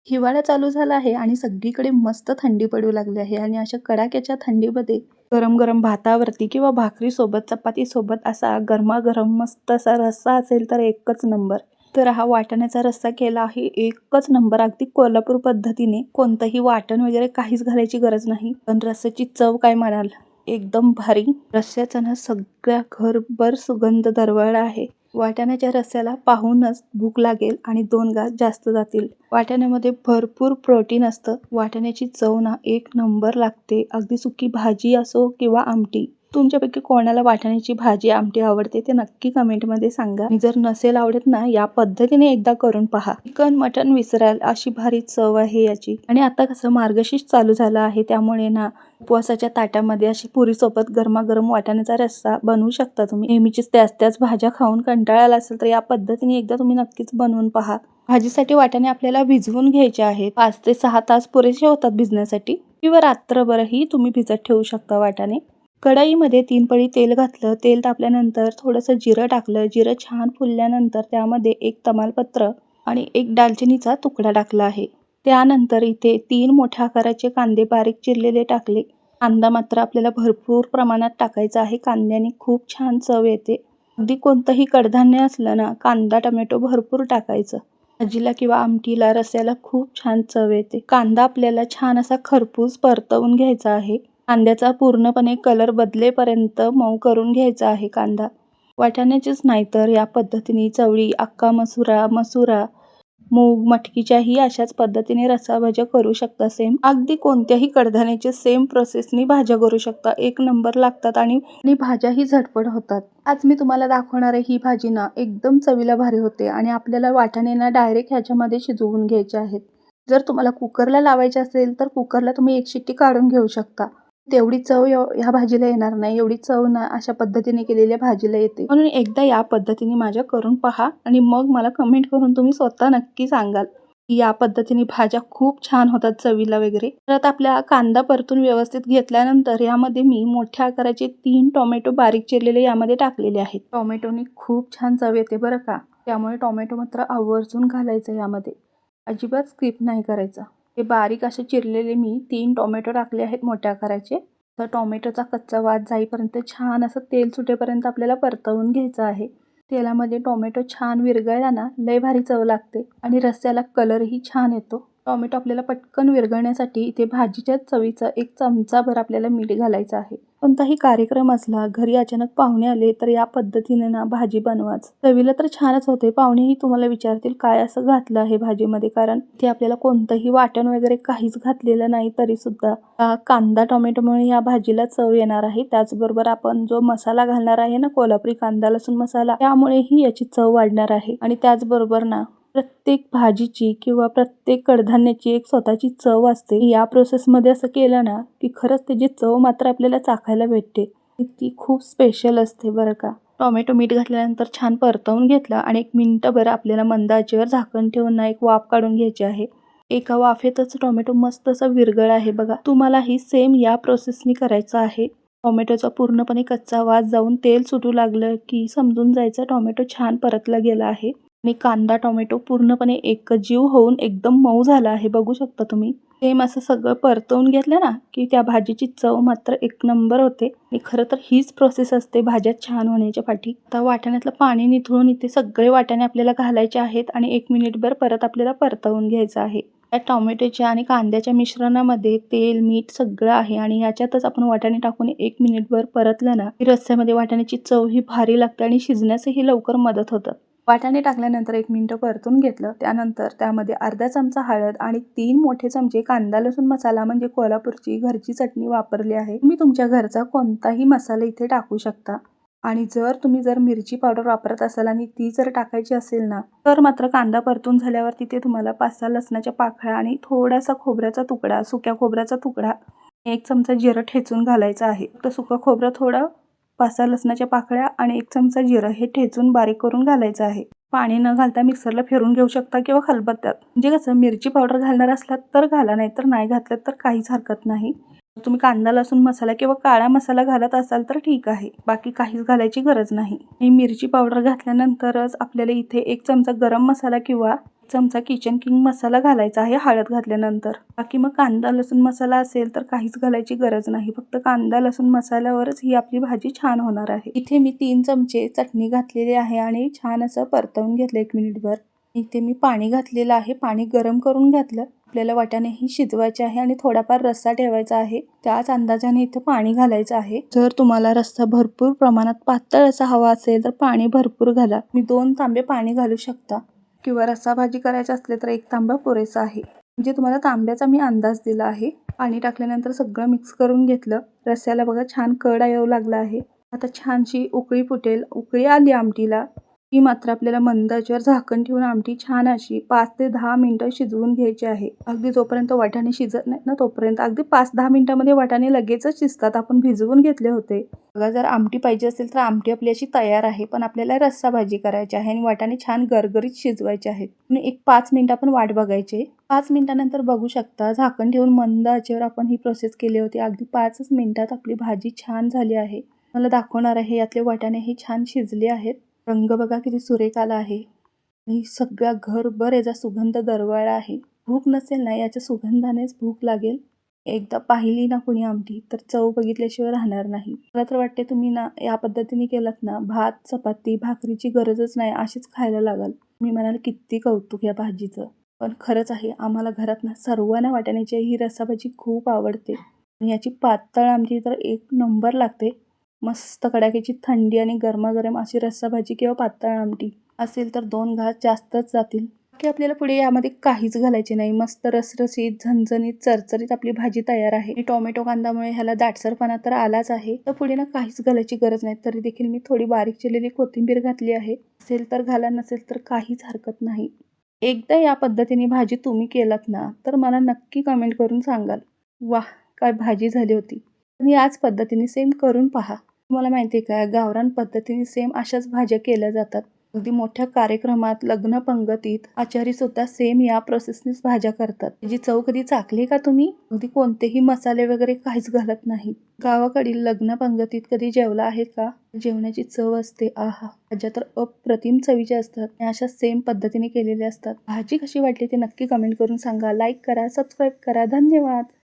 हिवाळा चालू झाला आहे आणि सगळीकडे मस्त थंडी पडू लागली आहे आणि अशा कडाक्याच्या थंडीमध्ये गरम गरम भातावरती किंवा भाकरीसोबत चपातीसोबत असा गरमागरम मस्त असा रस्सा असेल तर एकच नंबर. तर हा वाटाण्याचा रस्सा केला आहे एकच नंबर, अगदी कोल्हापूर पद्धतीने. कोणतंही वाटण वगैरे काहीच घालायची गरज नाही, पण रस्स्याची चव काय म्हणाल, एकदम भारी. रस्स्याचा ना सगळ्या घरभर सुगंध दरवळला आहे. वाटाण्याच्या रस्स्याला पाहूनच भूक लागेल आणि 2 घास जास्त जातील. वाटाण्यामध्ये भरपूर प्रोटीन असतं. वाटाण्याची चव ना एक नंबर लागते, अगदी सुकी भाजी असो किंवा आमटी. तुमच्यापैकी कोणाला वाटाण्याची भाजी आमटी आवडते ते नक्की कमेंटमध्ये सांगा. आणि जर नसेल आवडत ना, या पद्धतीने एकदा करून पहा. चिकन मटन विसराल अशी भारी चव आहे याची. आणि आता कसं मार्गशीर्ष चालू झाला आहे, त्यामुळे ना उपवासाच्या ताटामध्ये अशी पुरीसोबत गरमागरम वाटाण्याचा रस्सा बनवू शकता तुम्ही. नेहमीचीच त्याच भाज्या खाऊन कंटाळा असेल तर या पद्धतीने एकदा तुम्ही नक्कीच बनवून पहा. भाजीसाठी वाटाणे आपल्याला भिजवून घ्यायचे आहेत. 5 ते 6 तास पुरेसे होतात भिजण्यासाठी, किंवा रात्रभरही तुम्ही भिजत ठेवू शकता वाटाणे. कढईमध्ये 3 पळी तेल घातलं. तेल तापल्यानंतर थोडंसं जिरं टाकलं. जिरं छान फुलल्यानंतर त्यामध्ये 1 तमालपत्र आणि 1 दालचिनीचा तुकडा टाकला आहे. त्यानंतर इथे 3 मोठ्या आकाराचे कांदे बारीक चिरलेले टाकले. कांदा मात्र आपल्याला भरपूर प्रमाणात टाकायचा आहे. कांद्याने खूप छान चव येते. अगदी कोणतंही कडधान्य असलं ना, कांदा टोमॅटो भरपूर टाकायचं. भाजीला किंवा आमटीला रस्स्याला खूप छान चव येते. कांदा आपल्याला छान असा खरपूस परतवून घ्यायचा आहे. कांद्याचा पूर्णपणे कलर बदलेपर्यंत मऊ करून घ्यायचा आहे कांदा. वाटाण्याचेच नाही तर या पद्धतीने चवळी, अख्खा मसुरा, मूग, मटकीच्याही अशाच पद्धतीने रस्सा भाज्या करू शकता. सेम अगदी कोणत्याही कडधान्याचे सेम प्रोसेसनी भाज्या करू शकता. एक नंबर लागतात आणि भाज्याही झटपट होतात. आज मी तुम्हाला दाखवणार आहे ही भाजी ना एकदम चवीला भारी होते आणि आपल्याला वाटाणे ना डायरेक्ट ह्याच्यामध्ये शिजवून घ्यायचे आहेत. जर तुम्हाला कुकरला लावायचे असेल तर कुकरला तुम्ही 1 शिट्टी काढून घेऊ शकता. तेवढी चव ह्या भाजीला येणार नाही. एवढी चव ना अशा पद्धतीने केलेल्या भाजीला येते. म्हणून एकदा या पद्धतीने माझ्या करून पहा आणि मग मला कमेंट करून तुम्ही स्वतः नक्की सांगाल की या पद्धतीने भाज्या खूप छान होतात चवीला वगैरे. तर आता आपल्या कांदा परतून व्यवस्थित घेतल्यानंतर यामध्ये मी मोठ्या आकाराचे 3 टोमॅटो बारीक चिरलेले यामध्ये टाकलेले आहेत. टोमॅटोनी खूप छान चव येते बरं का, त्यामुळे टोमॅटो मात्र आवर्जून घालायचं यामध्ये, अजिबात स्किप नाही करायचा. हे बारीक असे चिरलेले मी 3 टोमॅटो टाकले आहेत मोठ्या आकाराचे. तर टोमॅटोचा कच्चा वास जाईपर्यंत छान असं तेल सुटेपर्यंत आपल्याला परतवून घ्यायचं आहे. तेलामध्ये टोमॅटो छान विरघळला ना लय भारी चव लागते आणि रस्स्याला कलरही छान येतो. टोमॅटो आपल्याला पटकन विरघळण्यासाठी इथे भाजीच्या चवीचा 1 चमचाभर आपल्याला मीठ घालायचं आहे. कोणताही कार्यक्रम असला, घरी अचानक पाहुणे आले तर या पद्धतीने ना भाजी बनवाच. चवीला तर छानच होते. पाहुणेही तुम्हाला विचारतील काय असं घातलं आहे भाजीमध्ये, कारण ते आपल्याला कोणतंही वाटण वगैरे काहीच घातलेलं नाही तरी सुद्धा कांदा टोमॅटोमुळे या भाजीला चव येणार आहे. त्याचबरोबर आपण जो मसाला घालणार आहे ना, कोल्हापुरी कांदा लसूण मसाला, त्यामुळेही याची चव वाढणार आहे. आणि त्याचबरोबर ना प्रत्येक भाजीची किंवा प्रत्येक कडधान्याची एक स्वतःची चव असते. या प्रोसेसमध्ये असं केलं ना की खरंच त्याची चव मात्र आपल्याला चाखायला भेटते. ती खूप स्पेशल असते बरं का. टोमॅटो मीठ घातल्यानंतर छान परतवून घेतलं आणि 1 मिनिटभर आपल्याला मंद आचेवर झाकण ठेवून ना एक वाफ काढून घ्यायची आहे. एका वाफेतच टोमॅटो मस्त असा विरघळ आहे बघा. तुम्हालाही सेम या प्रोसेसनी करायचं आहे. टोमॅटोचा पूर्णपणे कच्चा वास जाऊन तेल सुटू लागलं की समजून जायचं टोमॅटो छान परतला गेला आहे आणि कांदा टोमॅटो पूर्णपणे एकजीव होऊन एकदम मऊ झाला आहे. बघू शकता तुम्ही. सेम असं सगळं परतवून घेतलं ना की त्या भाजीची चव मात्र 1 नंबर होते. आणि खरं तर हीच प्रोसेस असते भाज्या छान होण्याच्या पाठी. आता वाटाण्यातलं पाणी निथळून इथे सगळे वाटाणे आपल्याला घालायचे आहेत आणि 1 मिनिटभर परत आपल्याला परतवून घ्यायचं आहे. या टोमॅटोच्या आणि कांद्याच्या मिश्रणामध्ये तेल मीठ सगळं आहे आणि याच्यातच आपण वाटाणे टाकून 1 मिनिटभर परतलं ना की रस्स्यामध्ये वाटाण्याची चव ही भारी लागते आणि शिजण्यासही लवकर मदत होतं. वाटाणे टाकल्यानंतर 1 मिनिट परतून घेतलं. त्यानंतर त्यामध्ये अर्धा चमचा हळद आणि 3 मोठे चमचे कांदा लसूण मसाला म्हणजे कोल्हापूरची घरची चटणी वापरली आहे. तुम्ही तुमच्या घरचा कोणताही मसाला इथे टाकू शकता. आणि जर तुम्ही मिरची पावडर वापरत असाल आणि ती जर टाकायची असेल ना, तर मात्र कांदा परतून झाल्यावर तिथे तुम्हाला 5-6 लसणाच्या पाकळ्या आणि थोडासा खोबऱ्याचा तुकडा, सुक्या खोबऱ्याचा तुकडा, 1 चमचा जिरं ठेचून घालायचं आहे. तर सुकं खोबरं थोडं, 5-6 लसणाच्या पाकळ्या आणि 1 चमचा जिरं हे ठेचून बारीक करून घालायचं आहे. पाणी न घालता मिक्सरला फिरून घेऊ शकता किंवा खलबत्त्यात. म्हणजे कसं मिरची पावडर घालणार असलात तर घाला, नाही तर नाही घातलं तर काहीच हरकत नाही. तुम्ही कांदा लसूण मसाला किंवा काळा मसाला घालत असाल तर ठीक आहे, बाकी काहीच घालायची गरज नाही. ही मिरची पावडर घातल्यानंतरच आपल्याला इथे 1 चमचा गरम मसाला किंवा 1 चमचा किचन किंग मसाला घालायचा आहे हळद घातल्यानंतर. बाकी मग कांदा लसूण मसाला असेल तर काहीच घालायची गरज नाही, फक्त कांदा लसूण मसाल्यावरच ही आपली भाजी छान होणार आहे. इथे मी 3 चमचे चटणी घातलेली आहे आणि छान असं परतवून घेतलं 1 मिनिटभर. इथे मी पाणी घातलेलं आहे, पाणी गरम करून घेतलं. आपल्याला वाटाणेही शिजवायचे आहे आणि थोडाफार रस्सा ठेवायचा आहे, त्याच अंदाजाने इथं पाणी घालायचं आहे. जर तुम्हाला रस्सा भरपूर प्रमाणात पातळ असा हवा असेल तर पाणी भरपूर घाला. मी 2 तांबे पाणी घालू शकता किंवा रस्सा भाजी करायची असले तर 1 तांबा पुरेसा आहे. म्हणजे तुम्हाला तांब्याचा मी अंदाज दिला आहे. पाणी टाकल्यानंतर सगळं मिक्स करून घेतलं. रस्स्याला बघा छान कड येऊ लागला आहे. आता छानशी उकळी फुटेल. उकळी आली आमटीला ही मात्र आपल्याला मंद आचेवर झाकण ठेवून आमटी छान अशी 5 ते 10 मिनिटं शिजवून घ्यायची आहे. अगदी जोपर्यंत वाटाणे शिजत नाही ना तोपर्यंत. अगदी 5-10 मिनिटांमध्ये वाटाणे लगेचच शिजतात, आपण भिजवून घेतले होते. बघा जर आमटी पाहिजे असेल तर आमटी आपली अशी तयार आहे, पण आपल्याला रस्सा भाजी करायची आहे आणि वाटाणे छान गरगरीत शिजवायचे आहेत. आणि एक 5 मिनिटं आपण वाट बघायची. 5 मिनिटानंतर बघू शकता झाकण ठेवून मंद आचेवर आपण ही प्रोसेस केली होती. अगदी 5च मिनिटात आपली भाजी छान झाली आहे. मला दाखवणार आहे यातले वाटाणे हे छान शिजले आहेत. रंग बघा किती सुरेख आला आहे आणि सगळ्या घरभर याचा सुगंध दरवळला आहे. भूक नसेल ना याच्या सुगंधानेच भूक लागेल. एकदा पाहिली ना कुणी आमटी तर चव बघितल्याशिवाय राहणार नाही. मला तर वाटते तुम्ही ना या पद्धतीने केलात ना भात चपाती भाकरीची गरजच नाही, अशीच खायला लागाल. मी म्हणाल किती कौतुक या भाजीचं. पण खरंच आहे, आम्हाला घरात ना सर्वांना वाटाण्याची ही रस्साभाजी खूप आवडते आणि याची पातळ आमटी तर 1 नंबर लागते. मस्त कडाक्याची थंडी आणि गरमागरम अशी रस्साभाजी किंवा पातळ आमटी असेल तर 2 घास जास्तच जातील. की आपल्याला पुढे यामध्ये काहीच घालायचे नाही. मस्त रसरशीत झणझणीत चरचरीत आपली भाजी तयार आहे. आणि टोमॅटो कांदामुळे ह्याला दाटसरपणा तर आलाच आहे. तर पुढे ना काहीच घालायची गरज नाही. तरी देखील मी थोडी बारीक चिरलेली कोथिंबीर घातली आहे. असेल तर घाला, नसेल तर काहीच हरकत नाही. एकदा या पद्धतीने भाजी तुम्ही केलात ना तर मला नक्की कमेंट करून सांगाल, वाह काय भाजी झाली होती. तुम्ही याच पद्धतीने सेम करून पहा. तुम्हाला माहिती आहे का गावरान पद्धतीने सेम अशाच भाज्या केल्या जातात. अगदी मोठ्या कार्यक्रमात लग्न पंगतीत आचारी सुद्धा सेम या प्रोसेसनेच भाज्या करतात. त्याची चव कधी चाखली का तुम्ही? अगदी कोणतेही मसाले वगैरे काहीच घालत नाही. गावाकडील लग्न पंगतीत कधी जेवला आहे का? जेवणाची चव असते आहा. भाज्या तर अप्रतिम चवीच्या असतात. अशा सेम पद्धतीने केलेल्या असतात. भाजी कशी वाटली ते नक्की कमेंट करून सांगा. लाईक करा, सबस्क्राईब करा. धन्यवाद.